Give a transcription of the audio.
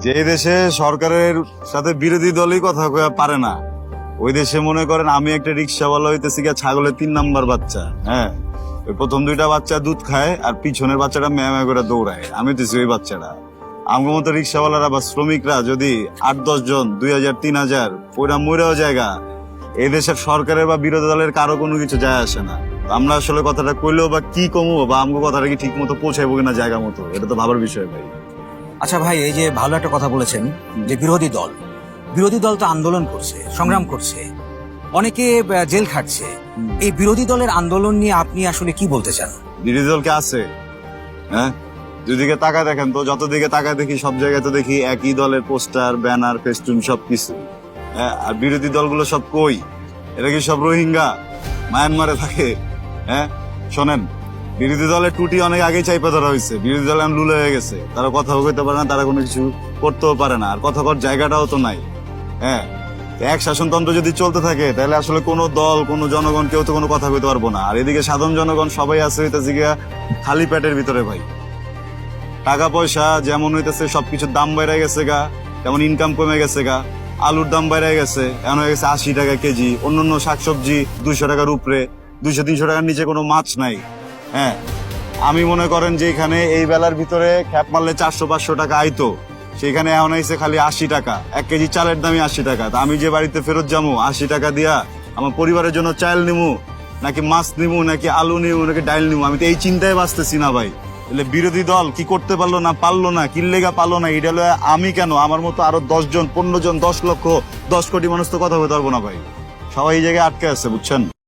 যে দেশে সরকারের সাথে বিরোধী দলই কথা কয়া পারে না, ওই দেশে মনে করেন আমি একটা রিক্সাওয়ালা হইতেছি গিয়া ছাগলের 3 নাম্বার বাচ্চা। হ্যাঁ, ওই প্রথম 2টা বাচ্চা দুধ খায় আর পিছনের বাচ্চাটা ম্যাঁ করে দৌড়ায়, আমি হইতেছি ওই বাচ্চাটা। আমার মতো রিক্সাওয়ালারা বা শ্রমিকরা যদি 8-10 জন 2000-3000 পয়রা মরেও জায়গা, এই দেশের সরকারের বা বিরোধী দলের কারো কোনো কিছু যায় আসে না। আমরা আসলে কথাটা কইলেও বা কি কমবো বা আমগো কথাটা কি ঠিক মতো পৌঁছাইবো কিনা জায়গা মতো, এটা তো ভাবার বিষয় ভাই। আচ্ছা ভাই, এই যে ভালো একটা কথা বলেছেন যে বিরোধী দল তো আন্দোলন করছে, সংগ্রাম করছে, অনেকে জেল খাটছে। এই বিরোধী দলের আন্দোলন নিয়ে আপনি আসলে কি বলতে চান? বিরোধী দলকে আছে, হ্যাঁ, দুদিকে তাকায় দেখেন তো, যত দিকে তাকায় দেখি সব জায়গায় তো দেখি একই দলের পোস্টার, ব্যানার, ফেস্টুন সবকিছু। হ্যাঁ, আর বিরোধী দলগুলো সব কই? এরা কি সব রোহিঙ্গা মায়ানমারে থাকে? হ্যাঁ, শোনেন, বিরোধী দলের টুটি অনেক আগেই চাইপা ধরা হয়েছে। বিরোধী দল এখন লুলে হয়ে গেছে, তারা কথাও কইতে পারে না, তারা কোনো কিছু করতেও পারে না, আর কথা কর জায়গাটাও তো নাই। হ্যাঁ, তো এক শাসনতন্ত্র যদি চলতে থাকে তাহলে আসলে কোনো দল, কোনো জনগণ কেউ তো কোনো কথা কইতে পারবো না। আর এদিকে সাধারণ জনগণ সবাই আছে হইতেছে গিয়া খালি পেটের ভিতরে ভাই। টাকা পয়সা যেমন হইতেছে সবকিছুর দাম বেড়ে গেছে গা, তেমন ইনকাম কমে গেছে গা। আলুর দাম বেড়ে গেছে, এখন হয়ে গেছে 80 টাকা কেজি। অন্যান্য শাকসবজি 200 টাকার উপরে, 200-300 টাকার নিচে কোনো মাছ নাই। হ্যাঁ, আমি মনে করেন যে এখানে এই বেলার ভিতরে খ্যাপ মারলে 400-500 টাকা আইতো, সেখানে এখন আইছে খালি 80 টাকা। 1 কেজি চালের দামই 80 টাকা। তা আমি যে বাড়িতে ফেরত যাবো 80 টাকা দিয়া আমার পরিবারের জন্য চাল নিমু, নাকি মাছ নিমু, নাকি আলু নিমু, নাকি ডাইল নিমু, আমি তো এই চিন্তায় বাঁচতেছি না ভাই। তাহলে বিরোধী দল কি করতে পারলো না, পারলো না, কি লেগা পারলো না, এটা হলো আমি কেন, আমার মতো আরো 10 জন, 15 জন, 10 লক্ষ, 10 কোটি মানুষ তো কথা বলতে পারবো না ভাই। সবাই এই জায়গায় আটকে আছে, বুঝছেন।